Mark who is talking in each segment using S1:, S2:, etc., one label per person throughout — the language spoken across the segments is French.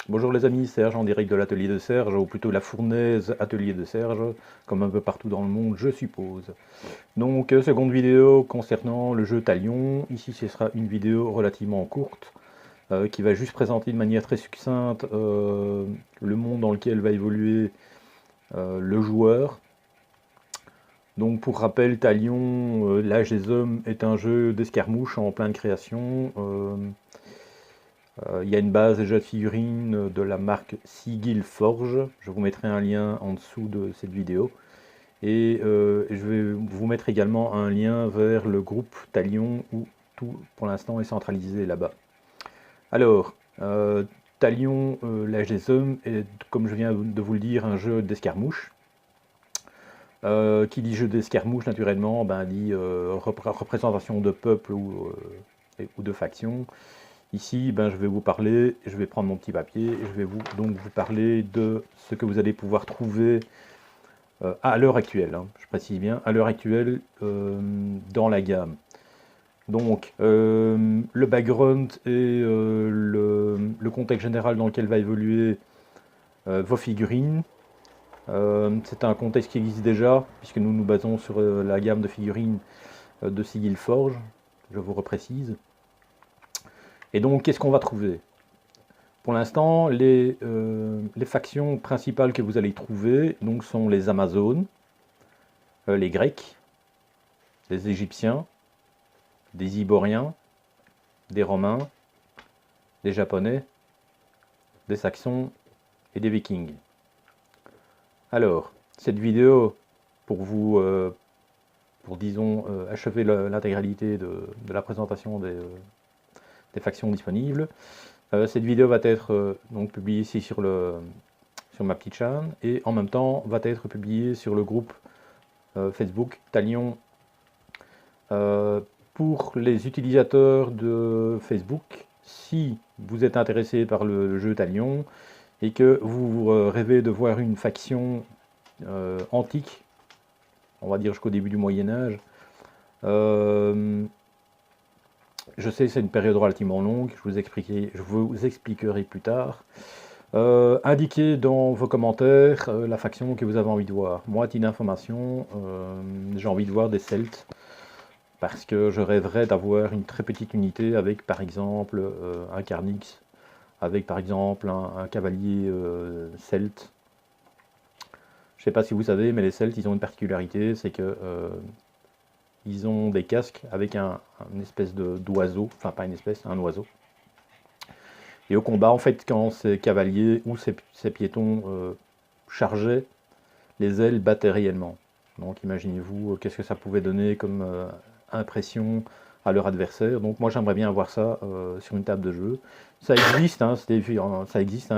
S1: Bonjour les amis, Serge en direct de l'atelier de Serge, ou plutôt la fournaise atelier de Serge, comme un peu partout dans le monde je suppose. Donc seconde vidéo concernant le jeu Talion. Ici ce sera une vidéo relativement courte, qui va juste présenter de manière très succincte le monde dans lequel va évoluer le joueur. Donc pour rappel, Talion, l'âge des hommes est un jeu d'escarmouche en pleine création. Il y a une base déjà de figurines de la marque Sigil Forge. Je vous mettrai un lien en dessous de cette vidéo. Et je vais vous mettre également un lien vers le groupe Talion où tout pour l'instant est centralisé là-bas. Alors, Talion, l'âge des hommes, est, comme je viens de vous le dire, un jeu d'escarmouche. Qui dit jeu d'escarmouche, naturellement, ben, dit représentation de peuple ou de factions. Ici, ben, je vais vous parler, je vais prendre mon petit papier, et je vais donc vous parler de ce que vous allez pouvoir trouver à l'heure actuelle, hein, je précise bien, à l'heure actuelle dans la gamme. Donc, le background et le contexte général dans lequel va évoluer vos figurines. C'est un contexte qui existe déjà, puisque nous nous basons sur la gamme de figurines de Sigil Forge, je vous reprécise. Et donc, qu'est-ce qu'on va trouver? Pour l'instant, les factions principales que vous allez trouver donc, sont les Amazones, les Grecs, les Égyptiens, des Iboriens, des Romains, des Japonais, des Saxons et des Vikings. Alors, cette vidéo, pour vous, disons, achever l'intégralité de la présentation des factions disponibles, cette vidéo va être donc publiée ici sur ma petite chaîne et en même temps va être publiée sur le groupe Facebook Talion. Pour les utilisateurs de Facebook, si vous êtes intéressé par le jeu Talion et que vous rêvez de voir une faction antique, on va dire jusqu'au début du Moyen-Âge, je sais que c'est une période relativement longue, je vous expliquerai plus tard. Indiquez dans vos commentaires la faction que vous avez envie de voir. Moi, à titre d'information, j'ai envie de voir des Celtes, parce que je rêverais d'avoir une très petite unité avec par exemple un Carnix, avec par exemple un cavalier celte. Je ne sais pas si vous savez, mais les Celtes, ils ont une particularité, c'est que ils ont des casques avec une espèce d'oiseau, enfin pas une espèce, un oiseau. Et au combat, en fait, quand ces cavaliers ou ces piétons chargeaient, les ailes battaient réellement. Donc imaginez-vous qu'est-ce que ça pouvait donner comme impression à leur adversaire. Donc moi j'aimerais bien avoir ça sur une table de jeu. Ça existe, hein,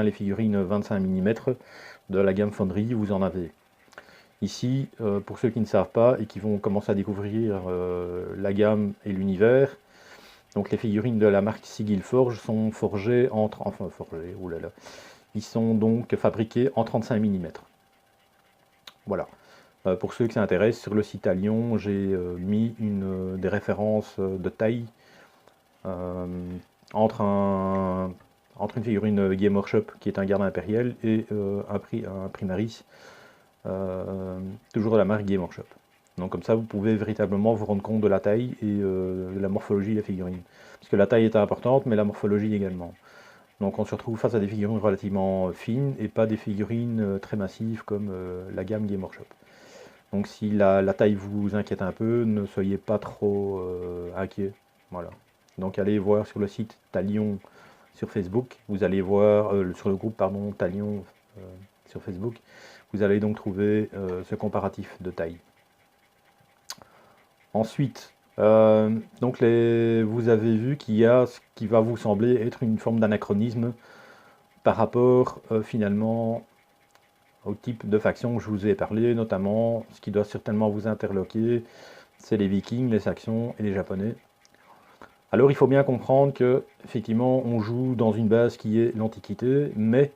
S1: les figurines 25 mm de la gamme Fonderie, vous en avez. Ici, pour ceux qui ne savent pas et qui vont commencer à découvrir la gamme et l'univers, donc les figurines de la marque Sigil Forge sont forgées oulala, ils sont donc fabriqués en 35 mm. Voilà. Pour ceux qui s'intéressent, sur le site Talion, j'ai mis des références de taille entre une figurine Game Workshop qui est un garde impérial et un Primaris, toujours de la marque Game Workshop. Donc comme ça, vous pouvez véritablement vous rendre compte de la taille et de la morphologie de la figurine. Parce que la taille est importante, mais la morphologie également. Donc on se retrouve face à des figurines relativement fines et pas des figurines très massives comme la gamme Game Workshop. Donc si la taille vous inquiète un peu, ne soyez pas trop inquiet. Voilà. Donc allez voir sur le site Talion sur Facebook, vous allez voir, sur le groupe pardon, Talion sur Facebook, vous allez donc trouver ce comparatif de taille. Ensuite, donc vous avez vu qu'il y a ce qui va vous sembler être une forme d'anachronisme par rapport finalement au type de faction que je vous ai parlé, notamment ce qui doit certainement vous interloquer, c'est les Vikings, les Saxons et les Japonais. Alors il faut bien comprendre que effectivement on joue dans une base qui est l'Antiquité, mais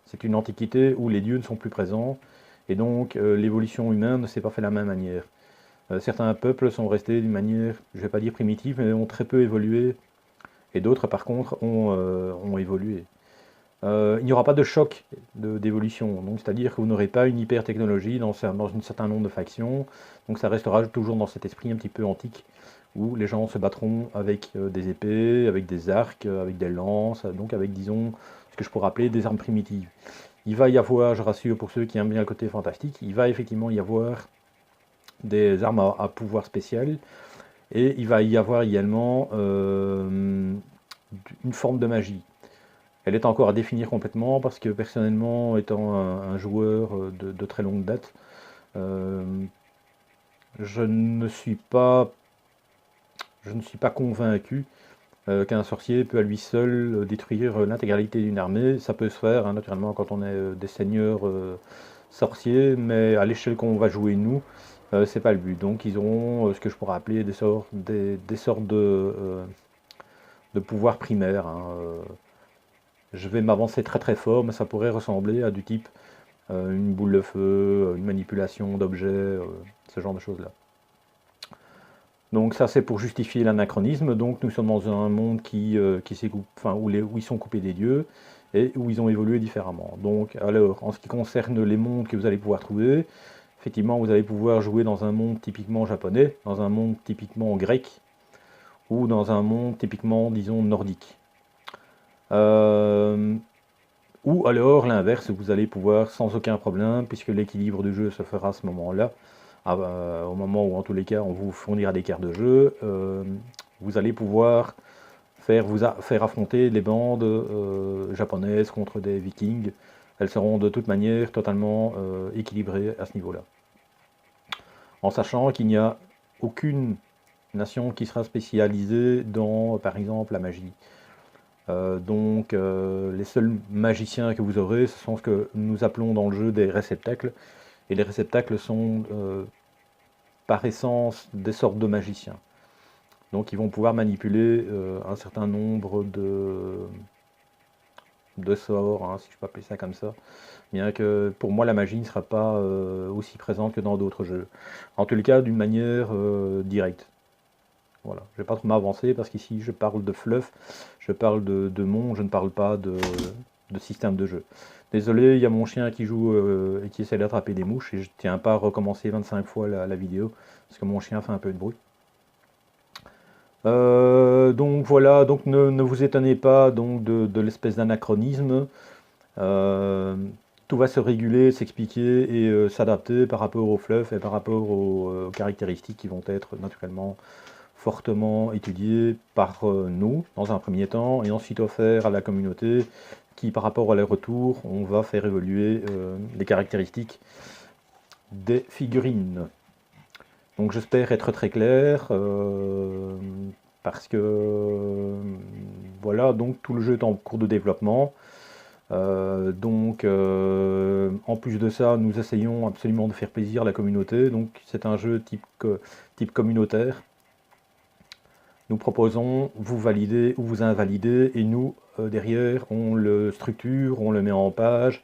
S1: c'est une Antiquité où les dieux ne sont plus présents, et donc l'évolution humaine ne s'est pas fait de la même manière. Certains peuples sont restés d'une manière, je ne vais pas dire primitive, mais ont très peu évolué, et d'autres par contre ont évolué. il n'y aura pas de choc d'évolution. Donc c'est-à-dire que vous n'aurez pas une hyper technologie dans un certain nombre de factions. Donc ça restera toujours dans cet esprit un petit peu antique où les gens se battront avec des épées, avec des arcs, avec des lances, donc avec, disons, ce que je pourrais appeler des armes primitives. Il va y avoir, je rassure pour ceux qui aiment bien le côté fantastique, il va effectivement y avoir des armes à pouvoir spécial, et il va y avoir également une forme de magie. Elle est encore à définir complètement parce que personnellement, étant un joueur de très longue date, je ne suis pas convaincu qu'un sorcier peut à lui seul détruire l'intégralité d'une armée. Ça peut se faire, hein, naturellement, quand on est des seigneurs sorciers, mais à l'échelle qu'on va jouer nous, c'est pas le but. Donc ils auront ce que je pourrais appeler des sortes de pouvoirs primaires, hein. Je vais m'avancer très très fort, mais ça pourrait ressembler à du type une boule de feu, une manipulation d'objets, ce genre de choses-là. Donc ça c'est pour justifier l'anachronisme. Donc nous sommes dans un monde qui enfin, où ils sont coupés des dieux et où ils ont évolué différemment. Donc alors, en ce qui concerne les mondes que vous allez pouvoir trouver, effectivement vous allez pouvoir jouer dans un monde typiquement japonais, dans un monde typiquement grec, ou dans un monde typiquement, disons, nordique. Ou alors l'inverse, vous allez pouvoir sans aucun problème, puisque l'équilibre du jeu se fera à ce moment-là, au moment où en tous les cas on vous fournira des cartes de jeu, vous allez pouvoir faire affronter les bandes japonaises contre des vikings. Elles seront de toute manière totalement équilibrées à ce niveau-là. En sachant qu'il n'y a aucune nation qui sera spécialisée dans, par exemple, la magie. Donc les seuls magiciens que vous aurez, ce sont ce que nous appelons dans le jeu des réceptacles. Et les réceptacles sont par essence des sortes de magiciens. Donc ils vont pouvoir manipuler un certain nombre de sorts, hein, si je peux appeler ça comme ça. Bien que pour moi la magie ne sera pas aussi présente que dans d'autres jeux. En tous les cas d'une manière directe. Voilà, je ne vais pas trop m'avancer parce qu'ici je parle de fluff, je parle de monde, je ne parle pas de système de jeu. Désolé, il y a mon chien qui joue et qui essaie d'attraper des mouches et je ne tiens pas à recommencer 25 fois la vidéo parce que mon chien fait un peu de bruit. Donc voilà, donc ne vous étonnez pas donc de l'espèce d'anachronisme. Tout va se réguler, s'expliquer et s'adapter par rapport au fluff et par rapport aux caractéristiques qui vont être naturellement fortement étudiées par nous dans un premier temps et ensuite offert à la communauté qui par rapport à les retours on va faire évoluer les caractéristiques des figurines. Donc j'espère être très clair parce que voilà, donc tout le jeu est en cours de développement. En plus de ça, nous essayons absolument de faire plaisir à la communauté. Donc c'est un jeu type communautaire. Nous proposons, vous validez ou vous invalidez, et nous, derrière, on le structure, on le met en page,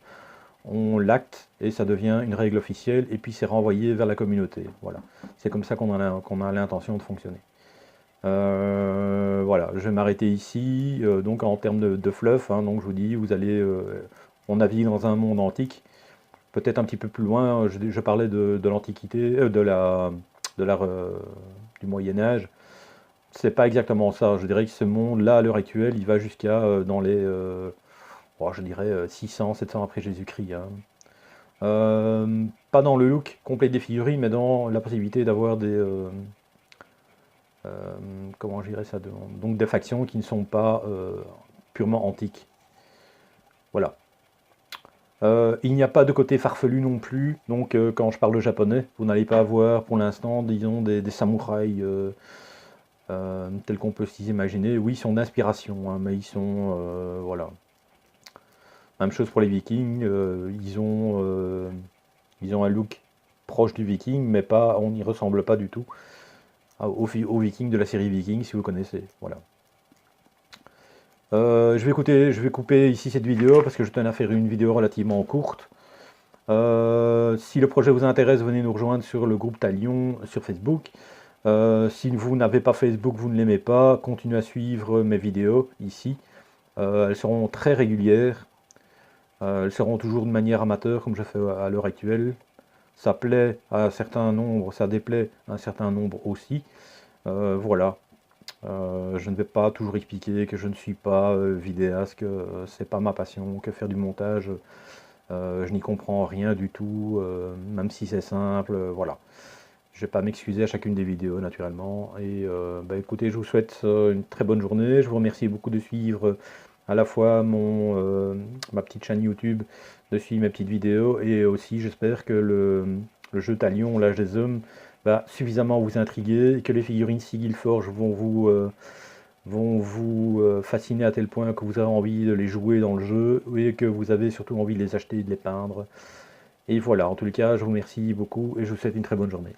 S1: on l'acte, et ça devient une règle officielle, et puis c'est renvoyé vers la communauté. Voilà. C'est comme ça qu'on a l'intention de fonctionner. Voilà, je vais m'arrêter ici. Donc en termes de fluff, hein, donc je vous dis, vous allez, on navigue dans un monde antique, peut-être un petit peu plus loin. Je parlais de l'Antiquité, du Moyen Âge. C'est pas exactement ça. Je dirais que ce monde-là, à l'heure actuelle, il va jusqu'à dans les, je dirais 600, 700 après Jésus-Christ, hein. Pas dans le look complet des figurines, mais dans la possibilité d'avoir des comment je dirais ça, donc des factions qui ne sont pas purement antiques. Voilà. Il n'y a pas de côté farfelu non plus, donc quand je parle de japonais, vous n'allez pas avoir pour l'instant, disons, des samouraïs tels qu'on peut s'y imaginer. Oui, ils sont d'inspiration, hein, mais ils sont, voilà. Même chose pour les vikings, ils ont un look proche du viking, mais pas, on n'y ressemble pas du tout aux vikings de la série Viking, si vous connaissez. Voilà. Je vais couper ici cette vidéo parce que je tenais à faire une vidéo relativement courte. Si le projet vous intéresse, venez nous rejoindre sur le groupe Talion sur Facebook. Si vous n'avez pas Facebook, vous ne l'aimez pas, continuez à suivre mes vidéos ici. Elles seront très régulières. Elles seront toujours de manière amateur, comme je fais à l'heure actuelle. Ça plaît à un certain nombre, ça déplaît à un certain nombre aussi. Voilà. Je ne vais pas toujours expliquer que je ne suis pas vidéaste, que c'est pas ma passion, que faire du montage, je n'y comprends rien du tout, même si c'est simple, voilà. Je vais pas m'excuser à chacune des vidéos naturellement. Et bah, écoutez, je vous souhaite une très bonne journée. Je vous remercie beaucoup de suivre à la fois ma petite chaîne YouTube, de suivre mes petites vidéos, et aussi j'espère que le jeu Talion, l'âge des hommes, va suffisamment vous intriguer, et que les figurines Sigil Forge vont vous fasciner à tel point que vous avez envie de les jouer dans le jeu, et que vous avez surtout envie de les acheter et de les peindre. Et voilà, en tout cas, je vous remercie beaucoup et je vous souhaite une très bonne journée.